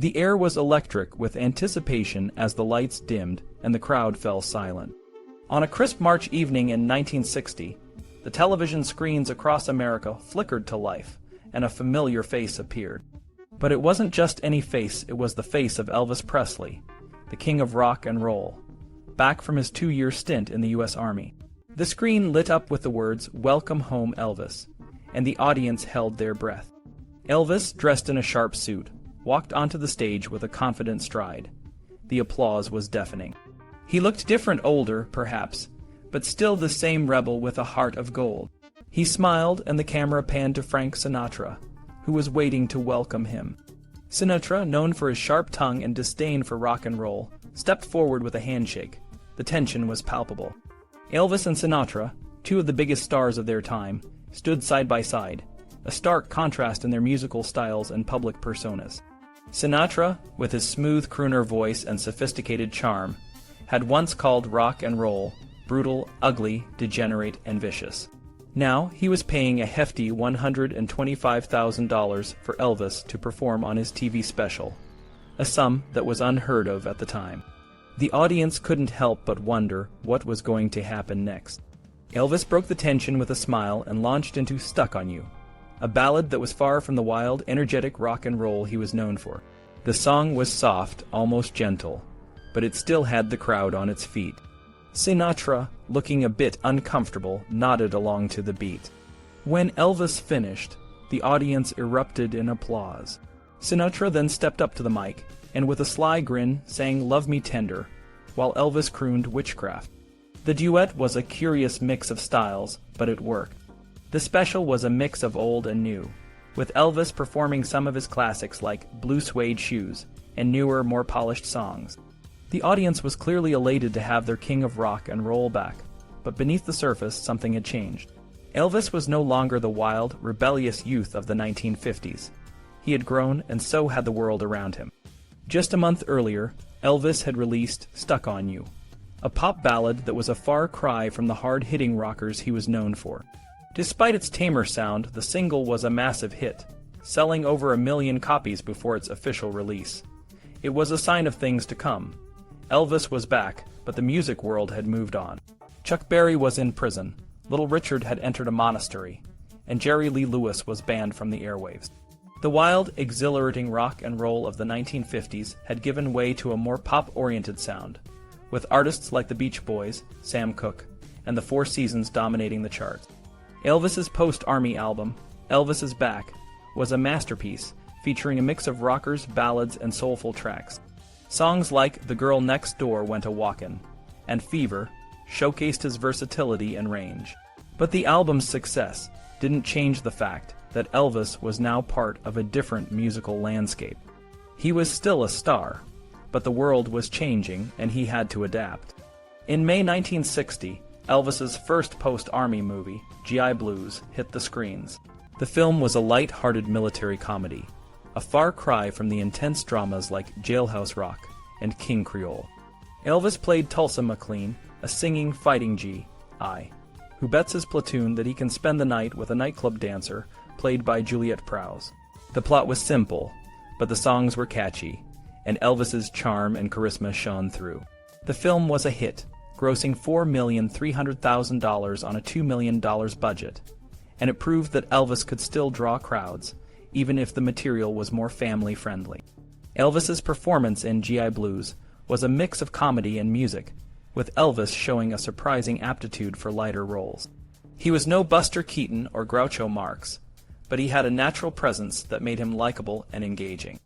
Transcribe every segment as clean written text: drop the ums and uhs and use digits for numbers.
The air was electric with anticipation as the lights dimmed and the crowd fell silent. On a crisp March evening in 1960, the television screens across America flickered to life, and a familiar face appeared. But it wasn't just any face, it was the face of Elvis Presley, the king of rock and roll, back from his 2-year stint in the U.S. Army. The screen lit up with the words, "Welcome home, Elvis," and the audience held their breath. Elvis, dressed in a sharp suit, walked onto the stage with a confident stride. The applause was deafening. He looked different, older, perhaps, but still the same rebel with a heart of gold. He smiled, and the camera panned to Frank Sinatra, who was waiting to welcome him. Sinatra, known for his sharp tongue and disdain for rock and roll, stepped forward with a handshake. The tension was palpable. Elvis and Sinatra, two of the biggest stars of their time, stood side by side, a stark contrast in their musical styles and public personas. Sinatra, with his smooth crooner voice and sophisticated charm, had once called rock and roll brutal, ugly, degenerate, and vicious. Now he was paying a hefty $125,000 for Elvis to perform on his TV special, a sum that was unheard of at the time. The audience couldn't help but wonder what was going to happen next. Elvis broke the tension with a smile and launched into "Stuck on You," a ballad that was far from the wild, energetic rock and roll he was known for. The song was soft, almost gentle, but it still had the crowd on its feet. Sinatra, looking a bit uncomfortable, nodded along to the beat. When Elvis finished, the audience erupted in applause. Sinatra then stepped up to the mic, and with a sly grin sang "Love Me Tender," while Elvis crooned "Witchcraft." The duet was a curious mix of styles, but it worked. The special was a mix of old and new, with Elvis performing some of his classics like "Blue Suede Shoes" and newer, more polished songs. The audience was clearly elated to have their king of rock and roll back, but beneath the surface something had changed. Elvis was no longer the wild, rebellious youth of the 1950s. He had grown, and so had the world around him. Just a month earlier, Elvis had released "Stuck on You," a pop ballad that was a far cry from the hard-hitting rockers he was known for. Despite its tamer sound, the single was a massive hit, selling over 1 million copies before its official release. It was a sign of things to come. Elvis was back, but the music world had moved on. Chuck Berry was in prison, Little Richard had entered a monastery, and Jerry Lee Lewis was banned from the airwaves. The wild, exhilarating rock and roll of the 1950s had given way to a more pop-oriented sound, with artists like the Beach Boys, Sam Cooke, and the Four Seasons dominating the charts. Elvis's post-Army album, Elvis Is Back, was a masterpiece featuring a mix of rockers, ballads, and soulful tracks. Songs like "The Girl Next Door Went a Walkin'" and "Fever" showcased his versatility and range. But the album's success didn't change the fact that Elvis was now part of a different musical landscape. He was still a star, but the world was changing and he had to adapt. In May 1960, Elvis's first post-Army movie, GI Blues, hit the screens. The film was a light-hearted military comedy, a far cry from the intense dramas like Jailhouse Rock and King Creole. Elvis played Tulsa McLean, a singing fighting G.I., who bets his platoon that he can spend the night with a nightclub dancer played by Juliette Prowse. The plot was simple, but the songs were catchy, and Elvis's charm and charisma shone through. The film was a hit, grossing $4,300,000 on a $2 million budget, and it proved that Elvis could still draw crowds, even if the material was more family-friendly. Elvis's performance in GI Blues was a mix of comedy and music, with Elvis showing a surprising aptitude for lighter roles. He was no Buster Keaton or Groucho Marx, but he had a natural presence that made him likable and engaging.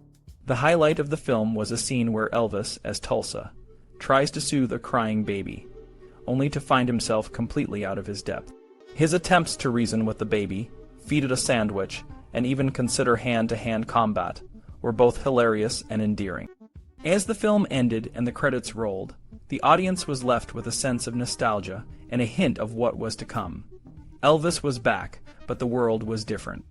The highlight of the film was a scene where Elvis, as Tulsa, tries to soothe a crying baby, only to find himself completely out of his depth. His attempts to reason with the baby, feed it a sandwich, and even consider hand-to-hand combat were both hilarious and endearing. As the film ended and the credits rolled, the audience was left with a sense of nostalgia and a hint of what was to come. Elvis was back, but the world was different.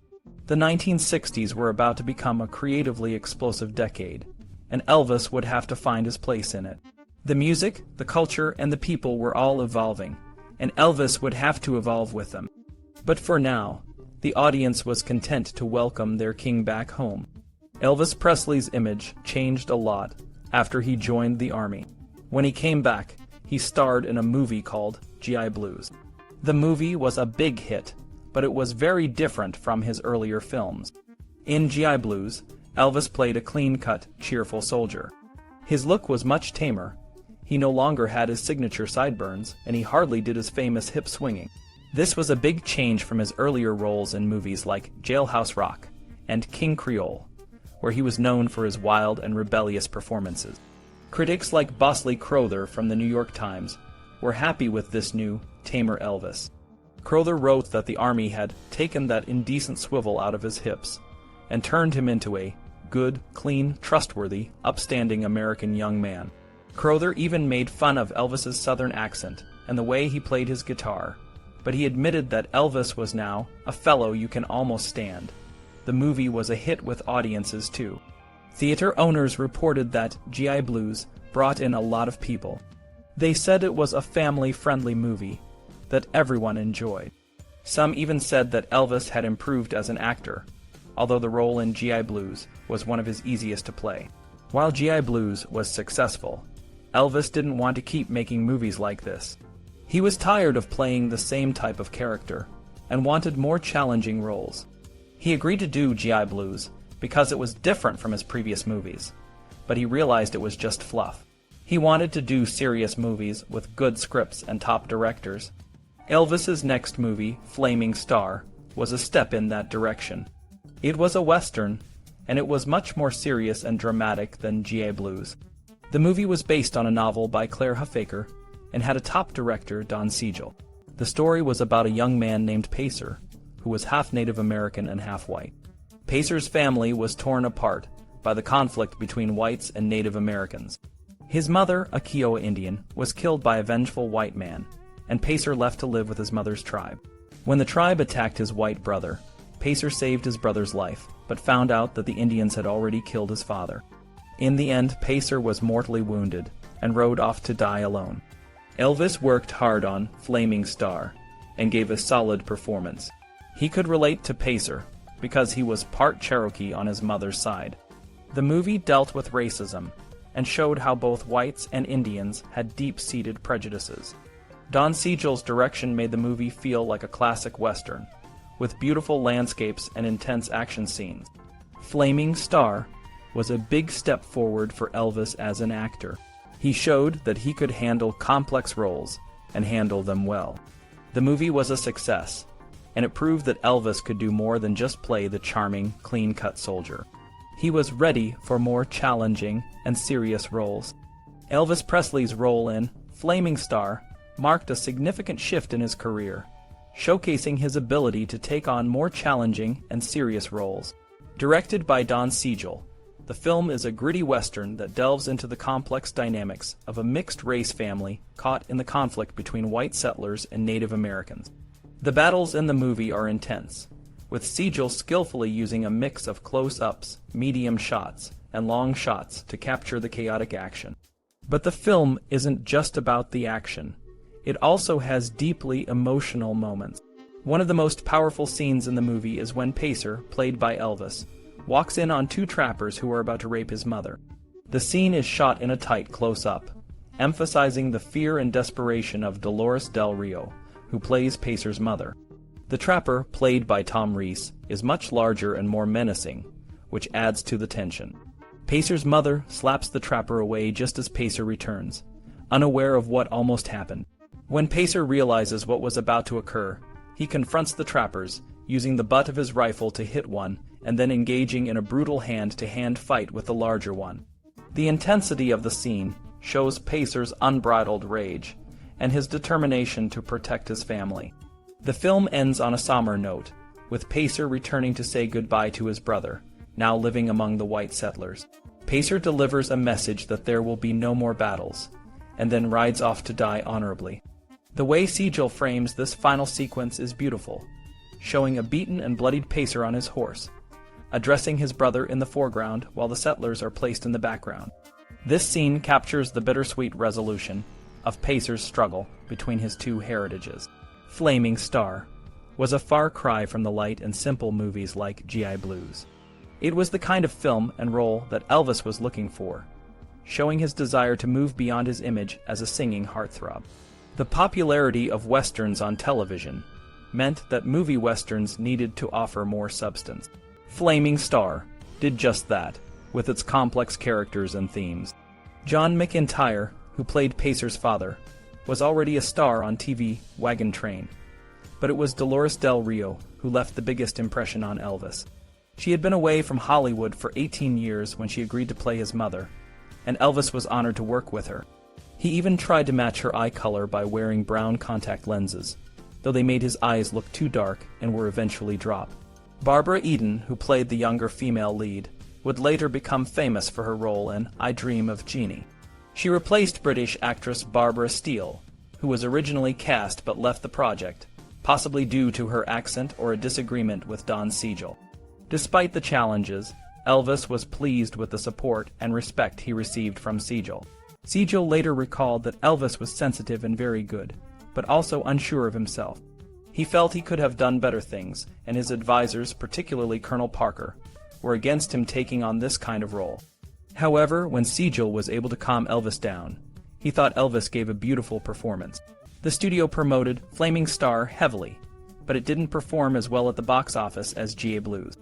The 1960s were about to become a creatively explosive decade, and Elvis would have to find his place in it. The music, the culture, and the people were all evolving, and Elvis would have to evolve with them. But for now, the audience was content to welcome their king back home. Elvis Presley's image changed a lot after he joined the army. When he came back, he starred in a movie called GI Blues. The movie was a big hit, but it was very different from his earlier films. In GI Blues, Elvis played a clean-cut, cheerful soldier. His look was much tamer. He no longer had his signature sideburns, and he hardly did his famous hip swinging. This was a big change from his earlier roles in movies like Jailhouse Rock and King Creole, where he was known for his wild and rebellious performances. Critics like Bosley Crowther from the New York Times were happy with this new, tamer Elvis. Crowther wrote that the army had taken that indecent swivel out of his hips and turned him into a good, clean, trustworthy, upstanding American young man. Crowther even made fun of Elvis's southern accent and the way he played his guitar, but he admitted that Elvis was now a fellow you can almost stand. The movie was a hit with audiences too. Theater owners reported that GI Blues brought in a lot of people. They said it was a family-friendly movie that everyone enjoyed. Some even said that Elvis had improved as an actor, although the role in GI Blues was one of his easiest to play. While GI Blues was successful, Elvis didn't want to keep making movies like this. He was tired of playing the same type of character and wanted more challenging roles. He agreed to do GI Blues because it was different from his previous movies, but he realized it was just fluff. He wanted to do serious movies with good scripts and top directors. Elvis's next movie, Flaming Star, was a step in that direction. It was a Western, and it was much more serious and dramatic than GI Blues. The movie was based on a novel by Claire Huffaker and had a top director, Don Siegel. The story was about a young man named Pacer, who was half Native American and half white. Pacer's family was torn apart by the conflict between whites and Native Americans. His mother, a Kiowa Indian, was killed by a vengeful white man, and Pacer left to live with his mother's tribe. When the tribe attacked his white brother, Pacer saved his brother's life, but found out that the Indians had already killed his father. In the end, Pacer was mortally wounded and rode off to die alone. Elvis worked hard on Flaming Star and gave a solid performance. He could relate to Pacer because he was part Cherokee on his mother's side. The movie dealt with racism and showed how both whites and Indians had deep-seated prejudices. Don Siegel's direction made the movie feel like a classic Western, with beautiful landscapes and intense action scenes. Flaming Star was a big step forward for Elvis as an actor. He showed that he could handle complex roles and handle them well. The movie was a success, and it proved that Elvis could do more than just play the charming, clean-cut soldier. He was ready for more challenging and serious roles. Elvis Presley's role in Flaming Star marked a significant shift in his career, showcasing his ability to take on more challenging and serious roles. Directed by Don Siegel, the film is a gritty Western that delves into the complex dynamics of a mixed-race family caught in the conflict between white settlers and Native Americans. The battles in the movie are intense, with Siegel skillfully using a mix of close-ups, medium shots, and long shots to capture the chaotic action. But the film isn't just about the action. It also has deeply emotional moments. One of the most powerful scenes in the movie is when Pacer, played by Elvis, walks in on two trappers who are about to rape his mother. The scene is shot in a tight close-up, emphasizing the fear and desperation of Dolores Del Rio, who plays Pacer's mother. The trapper, played by Tom Reese, is much larger and more menacing, which adds to the tension. Pacer's mother slaps the trapper away just as Pacer returns, unaware of what almost happened. When Pacer realizes what was about to occur, he confronts the trappers, using the butt of his rifle to hit one and then engaging in a brutal hand-to-hand fight with the larger one. The intensity of the scene shows Pacer's unbridled rage and his determination to protect his family. The film ends on a somber note, with Pacer returning to say goodbye to his brother, now living among the white settlers. Pacer delivers a message that there will be no more battles, and then rides off to die honorably. The way Siegel frames this final sequence is beautiful, showing a beaten and bloodied Pacer on his horse, addressing his brother in the foreground while the settlers are placed in the background. This scene captures the bittersweet resolution of Pacer's struggle between his two heritages. Flaming Star was a far cry from the light and simple movies like GI Blues. It was the kind of film and role that Elvis was looking for, showing his desire to move beyond his image as a singing heartthrob. The popularity of westerns on television meant that movie westerns needed to offer more substance. Flaming Star did just that, with its complex characters and themes. John McIntyre, who played Pacer's father, was already a star on TV Wagon Train, but it was Dolores Del Rio who left the biggest impression on Elvis. She had been away from Hollywood for 18 years when she agreed to play his mother, and Elvis was honored to work with her. He even tried to match her eye color by wearing brown contact lenses, though they made his eyes look too dark and were eventually dropped. Barbara Eden, who played the younger female lead, would later become famous for her role in I Dream of Jeannie. She replaced British actress Barbara Steele, who was originally cast but left the project, possibly due to her accent or a disagreement with Don Siegel. Despite the challenges, Elvis was pleased with the support and respect he received from Siegel. Siegel later recalled that Elvis was sensitive and very good, but also unsure of himself. He felt he could have done better things, and his advisors, particularly Colonel Parker, were against him taking on this kind of role. However, when Siegel was able to calm Elvis down, he thought Elvis gave a beautiful performance. The studio promoted Flaming Star heavily, but it didn't perform as well at the box office as G.I. Blues.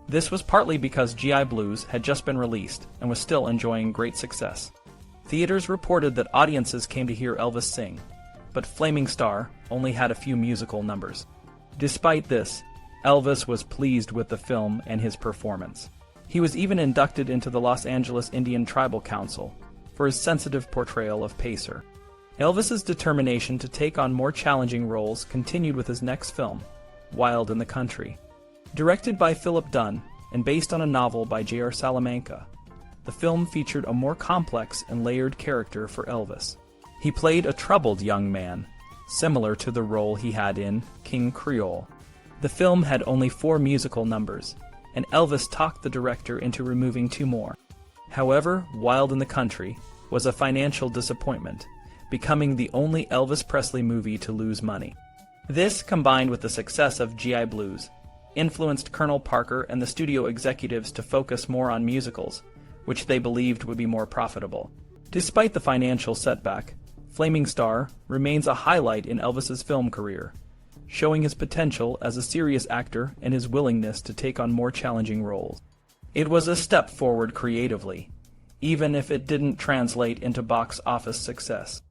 This was partly because G.I. Blues had just been released and was still enjoying great success. Theaters reported that audiences came to hear Elvis sing, but Flaming Star only had a few musical numbers. Despite this, Elvis was pleased with the film and his performance. He was even inducted into the Los Angeles Indian Tribal Council for his sensitive portrayal of Pacer. Elvis's determination to take on more challenging roles continued with his next film, Wild in the Country. Directed by Philip Dunn and based on a novel by J.R. Salamanca, the film featured a more complex and layered character for Elvis. He played a troubled young man, similar to the role he had in King Creole. The film had only 4 musical numbers, and Elvis talked the director into removing 2 more. However, Wild in the Country was a financial disappointment, becoming the only Elvis Presley movie to lose money. This, combined with the success of G.I. Blues, influenced Colonel Parker and the studio executives to focus more on musicals, which they believed would be more profitable. Despite the financial setback, Flaming Star remains a highlight in Elvis's film career, showing his potential as a serious actor and his willingness to take on more challenging roles. It was a step forward creatively, even if it didn't translate into box office success.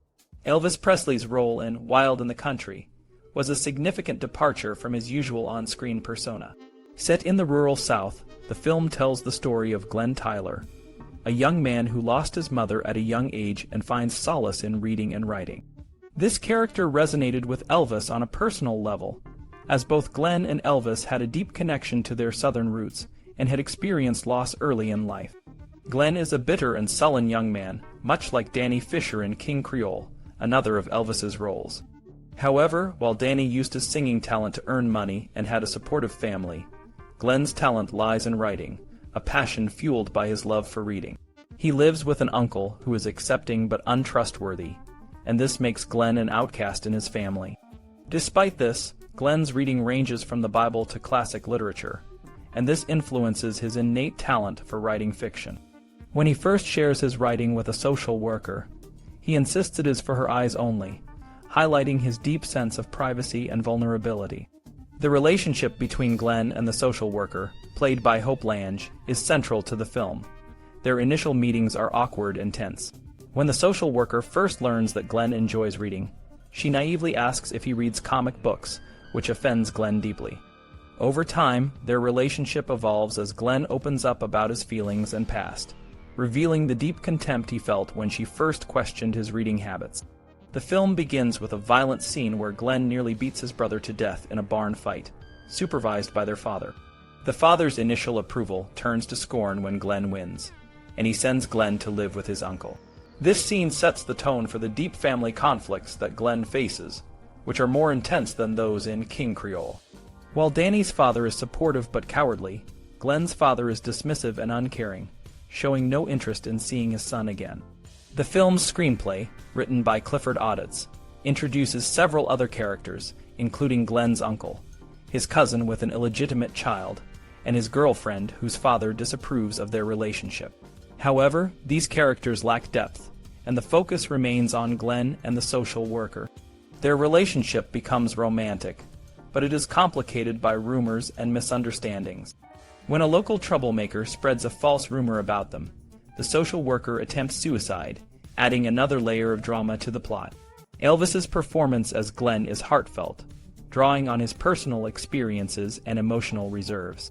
Elvis Presley's role in Wild in the Country was a significant departure from his usual on-screen persona. Set in the rural South, the film tells the story of Glenn Tyler, a young man who lost his mother at a young age and finds solace in reading and writing. This character resonated with Elvis on a personal level, as both Glenn and Elvis had a deep connection to their Southern roots and had experienced loss early in life. Glenn is a bitter and sullen young man, much like Danny Fisher in King Creole, another of Elvis's roles. However, while Danny used his singing talent to earn money and had a supportive family, Glenn's talent lies in writing, a passion fueled by his love for reading. He lives with an uncle who is accepting but untrustworthy, and this makes Glenn an outcast in his family. Despite this, Glenn's reading ranges from the Bible to classic literature, and this influences his innate talent for writing fiction. When he first shares his writing with a social worker, he insists it is for her eyes only, highlighting his deep sense of privacy and vulnerability. The relationship between Glenn and the social worker, played by Hope Lange, is central to the film. Their initial meetings are awkward and tense. When the social worker first learns that Glenn enjoys reading, she naively asks if he reads comic books, which offends Glenn deeply. Over time, their relationship evolves as Glenn opens up about his feelings and past, revealing the deep contempt he felt when she first questioned his reading habits. The film begins with a violent scene where Glenn nearly beats his brother to death in a barn fight, supervised by their father. The father's initial approval turns to scorn when Glenn wins, and he sends Glenn to live with his uncle. This scene sets the tone for the deep family conflicts that Glenn faces, which are more intense than those in King Creole. While Danny's father is supportive but cowardly, Glenn's father is dismissive and uncaring, showing no interest in seeing his son again. The film's screenplay, written by Clifford Odets, introduces several other characters, including Glenn's uncle, his cousin with an illegitimate child, and his girlfriend whose father disapproves of their relationship. However, these characters lack depth, and the focus remains on Glenn and the social worker. Their relationship becomes romantic, but it is complicated by rumors and misunderstandings. When a local troublemaker spreads a false rumor about them, the social worker attempts suicide, adding another layer of drama to the plot. Elvis's performance as Glenn is heartfelt, drawing on his personal experiences and emotional reserves.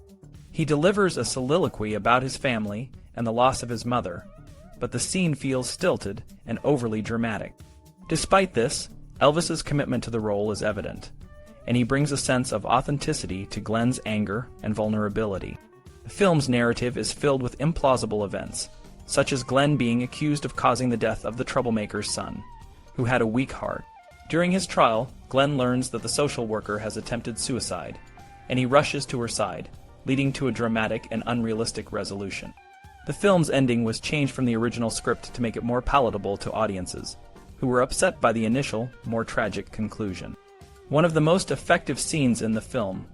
He delivers a soliloquy about his family and the loss of his mother, but the scene feels stilted and overly dramatic. Despite this, Elvis's commitment to the role is evident, and he brings a sense of authenticity to Glenn's anger and vulnerability. The film's narrative is filled with implausible events, such as Glenn being accused of causing the death of the troublemaker's son, who had a weak heart. During his trial, Glenn learns that the social worker has attempted suicide, and he rushes to her side, leading to a dramatic and unrealistic resolution. The film's ending was changed from the original script to make it more palatable to audiences, who were upset by the initial, more tragic conclusion. One of the most effective scenes in the film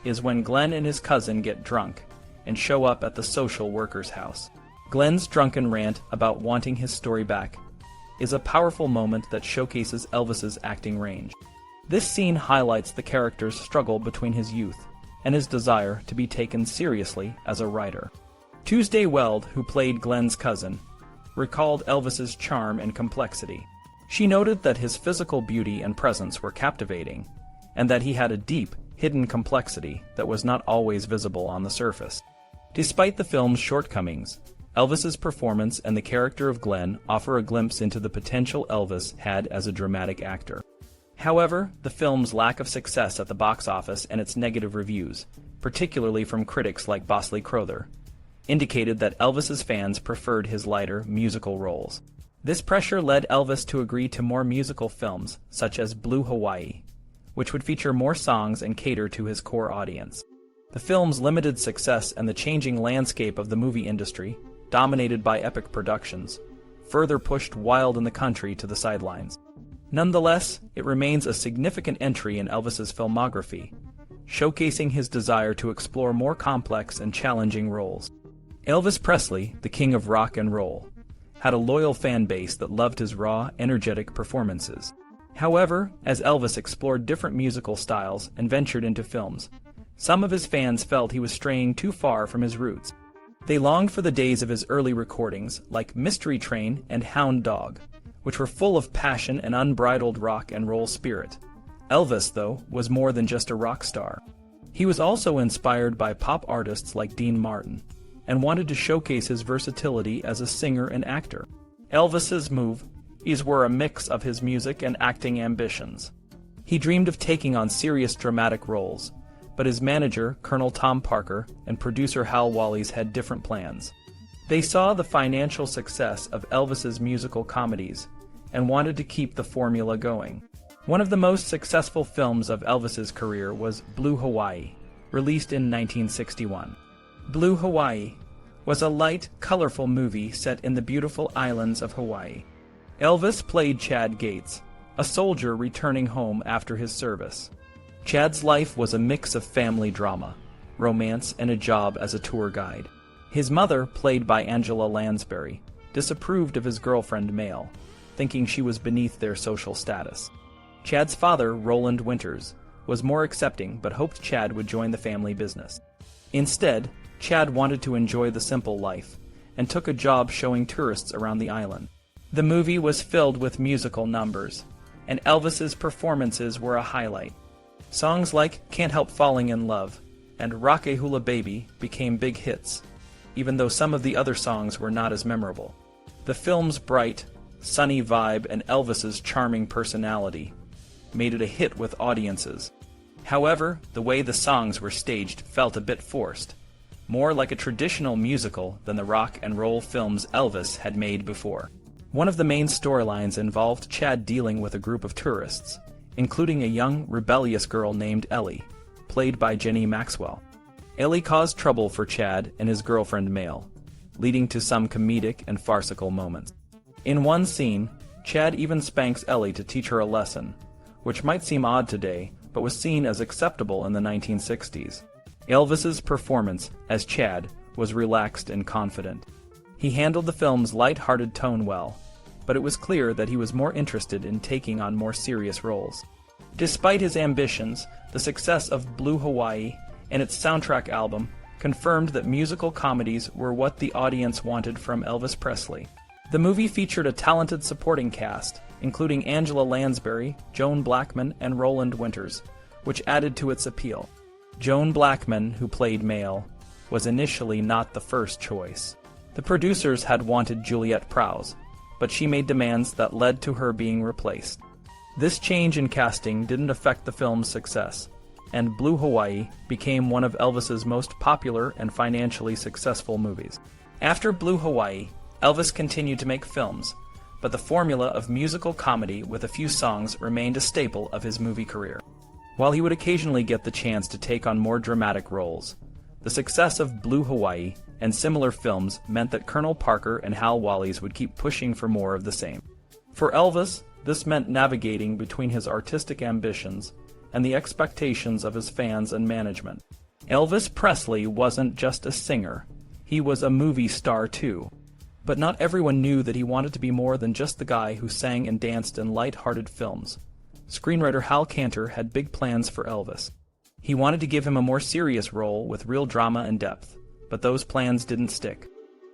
is when Glenn and his cousin get drunk and show up at the social worker's house. Glenn's drunken rant about wanting his story back is a powerful moment that showcases Elvis's acting range. This scene highlights the character's struggle between his youth and his desire to be taken seriously as a writer. Tuesday Weld, who played Glenn's cousin, recalled Elvis's charm and complexity. She noted that his physical beauty and presence were captivating, and that he had a deep, hidden complexity that was not always visible on the surface. Despite the film's shortcomings, Elvis's performance and the character of Glenn offer a glimpse into the potential Elvis had as a dramatic actor. However, the film's lack of success at the box office and its negative reviews, particularly from critics like Bosley Crowther, indicated that Elvis's fans preferred his lighter, musical roles. This pressure led Elvis to agree to more musical films, such as Blue Hawaii, which would feature more songs and cater to his core audience. The film's limited success and the changing landscape of the movie industry, dominated by epic productions, further pushed Wild in the Country to the sidelines. Nonetheless, it remains a significant entry in Elvis's filmography, showcasing his desire to explore more complex and challenging roles. Elvis Presley, the king of rock and roll, had a loyal fan base that loved his raw, energetic performances. However, as Elvis explored different musical styles and ventured into films, some of his fans felt he was straying too far from his roots. They longed for the days of his early recordings, like Mystery Train and Hound Dog, which were full of passion and unbridled rock and roll spirit. Elvis, though, was more than just a rock star. He was also inspired by pop artists like Dean Martin, and wanted to showcase his versatility as a singer and actor. Elvis's movies were a mix of his music and acting ambitions. He dreamed of taking on serious dramatic roles, but his manager, Colonel Tom Parker, and producer Hal Wallis had different plans. They saw the financial success of Elvis's musical comedies and wanted to keep the formula going. One of the most successful films of Elvis's career was Blue Hawaii, released in 1961. Blue Hawaii was a light, colorful movie set in the beautiful islands of Hawaii. Elvis played Chad Gates, a soldier returning home after his service. Chad's life was a mix of family drama, romance, and a job as a tour guide. His mother, played by Angela Lansbury, disapproved of his girlfriend Male, thinking she was beneath their social status. Chad's father, Roland Winters, was more accepting but hoped Chad would join the family business. Instead, Chad wanted to enjoy the simple life and took a job showing tourists around the island. The movie was filled with musical numbers, and Elvis's performances were a highlight. Songs like Can't Help Falling in Love and Rock a Hula Baby became big hits, even though some of the other songs were not as memorable. The film's bright, sunny vibe and Elvis's charming personality made it a hit with audiences. However, the way the songs were staged felt a bit forced, more like a traditional musical than the rock and roll films Elvis had made before. One of the main storylines involved Chad dealing with a group of tourists, including a young, rebellious girl named Ellie, played by Jenny Maxwell. Ellie caused trouble for Chad and his girlfriend Male, leading to some comedic and farcical moments. In one scene, Chad even spanks Ellie to teach her a lesson, which might seem odd today, but was seen as acceptable in the 1960s. Elvis's performance as Chad was relaxed and confident. He handled the film's light-hearted tone well, but it was clear that he was more interested in taking on more serious roles. Despite his ambitions, the success of Blue Hawaii and its soundtrack album confirmed that musical comedies were what the audience wanted from Elvis Presley. The movie featured a talented supporting cast, including Angela Lansbury, Joan Blackman, and Roland Winters, which added to its appeal. Joan Blackman, who played Male, was initially not the first choice. The producers had wanted Juliette Prowse, but she made demands that led to her being replaced. This change in casting didn't affect the film's success, and Blue Hawaii became one of Elvis's most popular and financially successful movies. After Blue Hawaii, Elvis continued to make films, but the formula of musical comedy with a few songs remained a staple of his movie career. While he would occasionally get the chance to take on more dramatic roles, the success of Blue Hawaii and similar films meant that Colonel Parker and Hal Wallis would keep pushing for more of the same. For Elvis, this meant navigating between his artistic ambitions and the expectations of his fans and management. Elvis Presley wasn't just a singer, he was a movie star too. But not everyone knew that he wanted to be more than just the guy who sang and danced in light-hearted films. Screenwriter Hal Cantor had big plans for Elvis. He wanted to give him a more serious role with real drama and depth, but those plans didn't stick.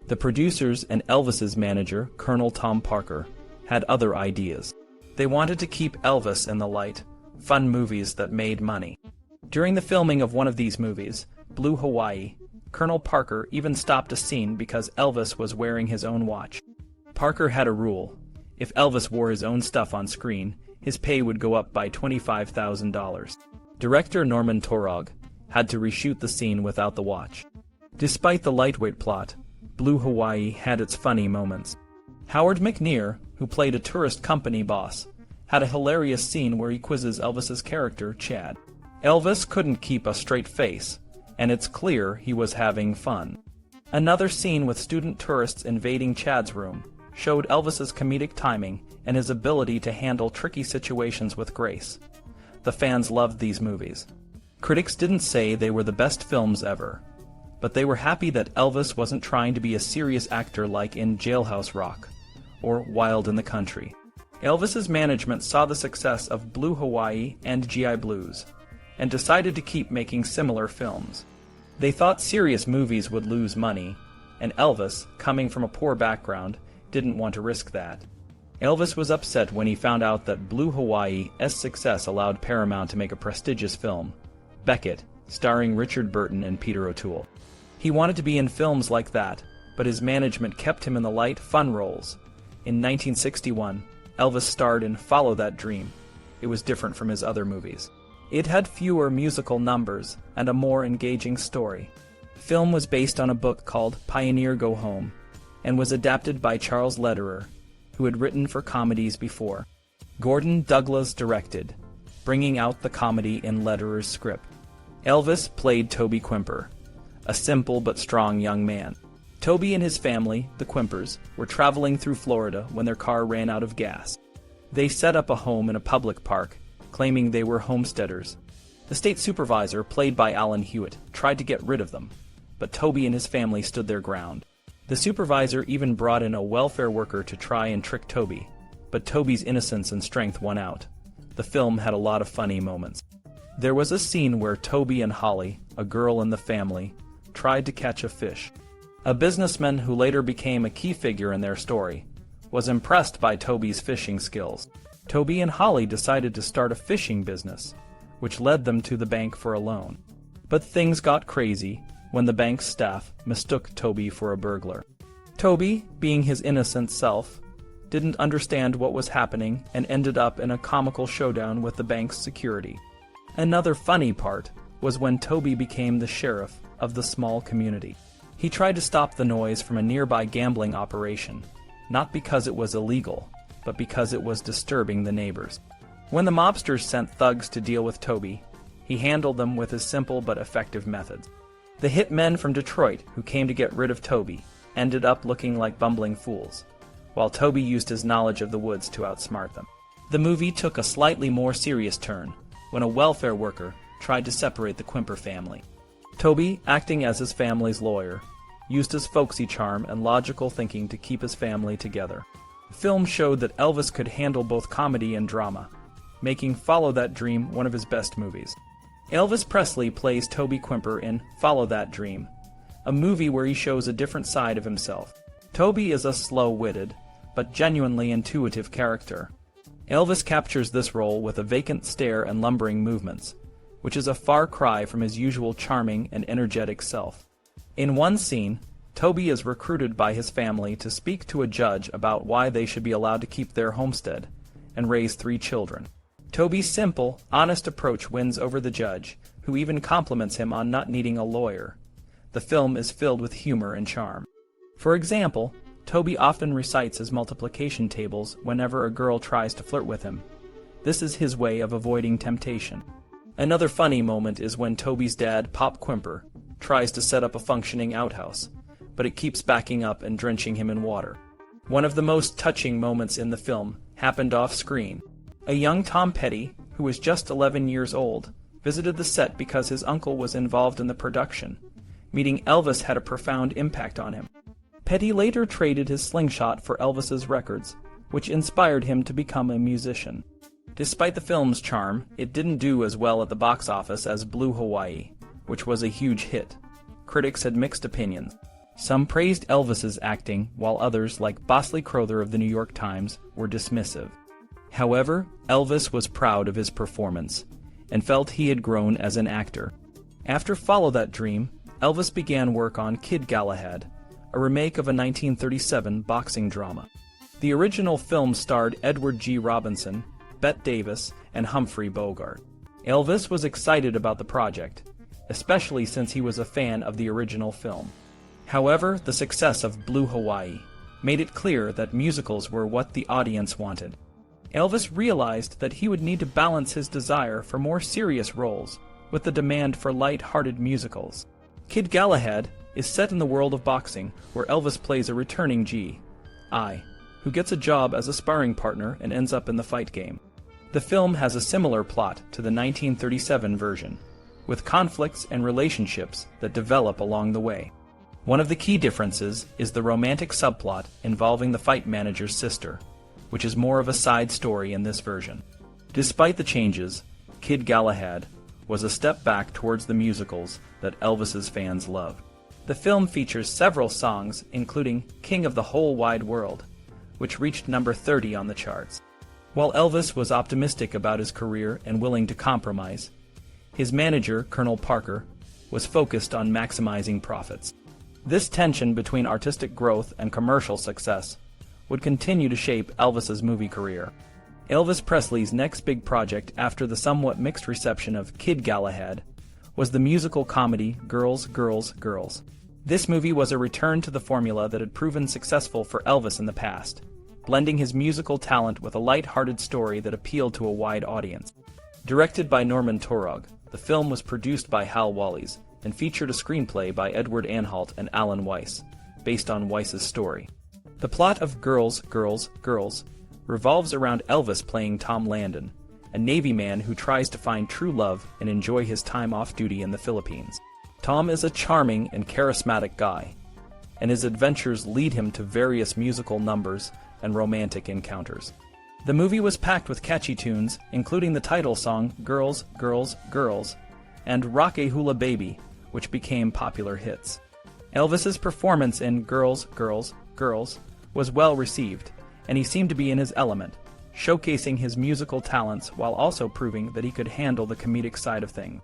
The producers and Elvis's manager, Colonel Tom Parker, had other ideas. They wanted to keep Elvis in the light, fun movies that made money. During the filming of one of these movies, Blue Hawaii, Colonel Parker even stopped a scene because Elvis was wearing his own watch. Parker had a rule: if Elvis wore his own stuff on screen, his pay would go up by $25,000. Director Norman Torog had to reshoot the scene without the watch. Despite the lightweight plot, Blue Hawaii had its funny moments. Howard McNear, who played a tourist company boss, had a hilarious scene where he quizzes Elvis's character, Chad. Elvis couldn't keep a straight face, and it's clear he was having fun. Another scene with student tourists invading Chad's room showed Elvis's comedic timing and his ability to handle tricky situations with grace. The fans loved these movies. Critics didn't say they were the best films ever, but they were happy that Elvis wasn't trying to be a serious actor like in Jailhouse Rock or Wild in the Country. Elvis's management saw the success of Blue Hawaii and GI Blues, and decided to keep making similar films. They thought serious movies would lose money, and Elvis, coming from a poor background, didn't want to risk that. Elvis was upset when he found out that Blue Hawaii's success allowed Paramount to make a prestigious film, Beckett, starring Richard Burton and Peter O'Toole. He wanted to be in films like that, but his management kept him in the light, fun roles. In 1961, Elvis starred in Follow That Dream. It was different from his other movies. It had fewer musical numbers and a more engaging story. The film was based on a book called Pioneer Go Home, and was adapted by Charles Lederer, who had written for comedies before. Gordon Douglas directed, bringing out the comedy in Lederer's script. Elvis played Toby Quimper, a simple but strong young man. Toby and his family, the Quimpers, were traveling through Florida when their car ran out of gas. They set up a home in a public park, claiming they were homesteaders. The state supervisor, played by Alan Hewitt, tried to get rid of them, but Toby and his family stood their ground. The supervisor even brought in a welfare worker to try and trick Toby, but Toby's innocence and strength won out. The film had a lot of funny moments. There was a scene where Toby and Holly, a girl in the family, tried to catch a fish. A businessman who later became a key figure in their story was impressed by Toby's fishing skills. Toby and Holly decided to start a fishing business, which led them to the bank for a loan. But things got crazy when the bank's staff mistook Toby for a burglar. Toby, being his innocent self, didn't understand what was happening and ended up in a comical showdown with the bank's security. Another funny part was when Toby became the sheriff of the small community. He tried to stop the noise from a nearby gambling operation, not because it was illegal, but because it was disturbing the neighbors. When the mobsters sent thugs to deal with Toby, he handled them with his simple but effective methods. The hitmen from Detroit who came to get rid of Toby ended up looking like bumbling fools, while Toby used his knowledge of the woods to outsmart them. The movie took a slightly more serious turn when a welfare worker tried to separate the Quimper family. Toby, acting as his family's lawyer, used his folksy charm and logical thinking to keep his family together. The film showed that Elvis could handle both comedy and drama, making Follow That Dream one of his best movies. Elvis Presley plays Toby Quimper in Follow That Dream, a movie where he shows a different side of himself. Toby is a slow-witted, but genuinely intuitive character. Elvis captures this role with a vacant stare and lumbering movements, which is a far cry from his usual charming and energetic self. In one scene, Toby is recruited by his family to speak to a judge about why they should be allowed to keep their homestead and raise 3 children. Toby's simple, honest approach wins over the judge, who even compliments him on not needing a lawyer. The film is filled with humor and charm. For example, Toby often recites his multiplication tables whenever a girl tries to flirt with him. This is his way of avoiding temptation. Another funny moment is when Toby's dad, Pop Quimper, tries to set up a functioning outhouse, but it keeps backing up and drenching him in water. One of the most touching moments in the film happened off-screen. A young Tom Petty, who was just 11 years old, visited the set because his uncle was involved in the production. Meeting Elvis had a profound impact on him. Petty later traded his slingshot for Elvis's records, which inspired him to become a musician. Despite the film's charm, it didn't do as well at the box office as Blue Hawaii, which was a huge hit. Critics had mixed opinions. Some praised Elvis's acting, while others, like Bosley Crowther of the New York Times, were dismissive. However, Elvis was proud of his performance, and felt he had grown as an actor. After Follow That Dream, Elvis began work on Kid Galahad, a remake of a 1937 boxing drama. The original film starred Edward G. Robinson, Bette Davis, and Humphrey Bogart. Elvis was excited about the project, especially since he was a fan of the original film. However, the success of Blue Hawaii made it clear that musicals were what the audience wanted. Elvis realized that he would need to balance his desire for more serious roles with the demand for light-hearted musicals. Kid Galahad is set in the world of boxing, where Elvis plays a returning G.I., who gets a job as a sparring partner and ends up in the fight game. The film has a similar plot to the 1937 version, with conflicts and relationships that develop along the way. One of the key differences is the romantic subplot involving the fight manager's sister, which is more of a side story in this version. Despite the changes, Kid Galahad was a step back towards the musicals that Elvis's fans loved. The film features several songs, including King of the Whole Wide World, which reached number 30 on the charts. While Elvis was optimistic about his career and willing to compromise, his manager, Colonel Parker, was focused on maximizing profits. This tension between artistic growth and commercial success would continue to shape Elvis's movie career. Elvis Presley's next big project after the somewhat mixed reception of Kid Galahad was the musical comedy Girls, Girls, Girls. This movie was a return to the formula that had proven successful for Elvis in the past, blending his musical talent with a light-hearted story that appealed to a wide audience. Directed by Norman Taurog, the film was produced by Hal Wallis and featured a screenplay by Edward Anhalt and Alan Weiss, based on Weiss's story. The plot of Girls, Girls, Girls revolves around Elvis playing Tom Landon, a Navy man who tries to find true love and enjoy his time off duty in the Philippines. Tom is a charming and charismatic guy, and his adventures lead him to various musical numbers and romantic encounters. The movie was packed with catchy tunes, including the title song Girls, Girls, Girls, and Rock a Hula Baby, which became popular hits. Elvis's performance in Girls, Girls, Girls was well received, and he seemed to be in his element, showcasing his musical talents while also proving that he could handle the comedic side of things.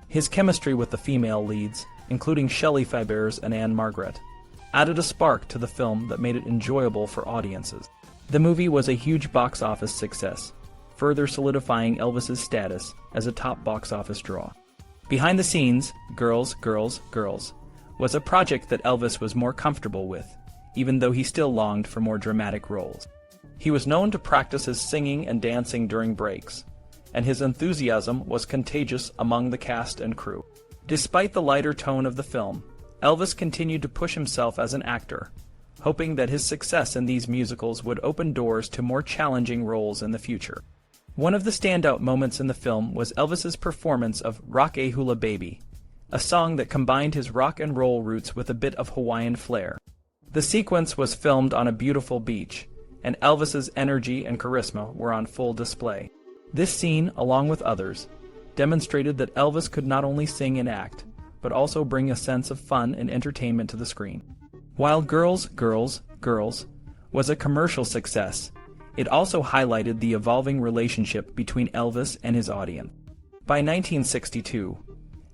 His chemistry with the female leads, including Shelley Fabares and Anne Margaret, added a spark to the film that made it enjoyable for audiences. The movie was a huge box office success, further solidifying Elvis's status as a top box office draw. Behind the scenes, Girls, Girls, Girls was a project that Elvis was more comfortable with, even though he still longed for more dramatic roles. He was known to practice his singing and dancing during breaks, and his enthusiasm was contagious among the cast and crew. Despite the lighter tone of the film, Elvis continued to push himself as an actor, hoping that his success in these musicals would open doors to more challenging roles in the future. One of the standout moments in the film was Elvis's performance of Rock a Hula Baby, a song that combined his rock and roll roots with a bit of Hawaiian flair. The sequence was filmed on a beautiful beach, and Elvis's energy and charisma were on full display. This scene, along with others, demonstrated that Elvis could not only sing and act, but also bring a sense of fun and entertainment to the screen. While Girls, Girls, Girls was a commercial success, it also highlighted the evolving relationship between Elvis and his audience. By 1962,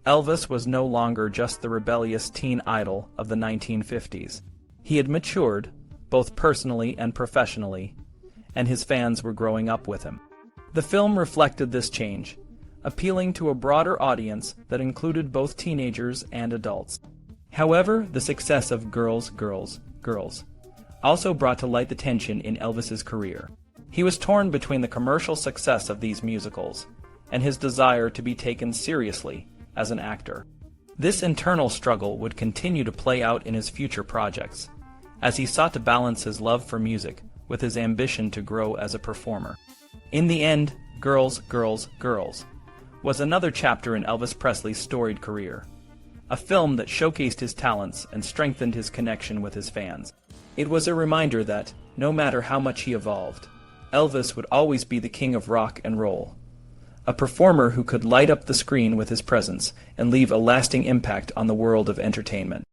Elvis was no longer just the rebellious teen idol of the 1950s. He had matured, both personally and professionally, and his fans were growing up with him. The film reflected this change, appealing to a broader audience that included both teenagers and adults. However, the success of Girls, Girls, Girls also brought to light the tension in Elvis's career. He was torn between the commercial success of these musicals and his desire to be taken seriously as an actor. This internal struggle would continue to play out in his future projects, as he sought to balance his love for music with his ambition to grow as a performer. In the end, Girls, Girls, Girls was another chapter in Elvis Presley's storied career, a film that showcased his talents and strengthened his connection with his fans. It was a reminder that, no matter how much he evolved, Elvis would always be the king of rock and roll, a performer who could light up the screen with his presence and leave a lasting impact on the world of entertainment.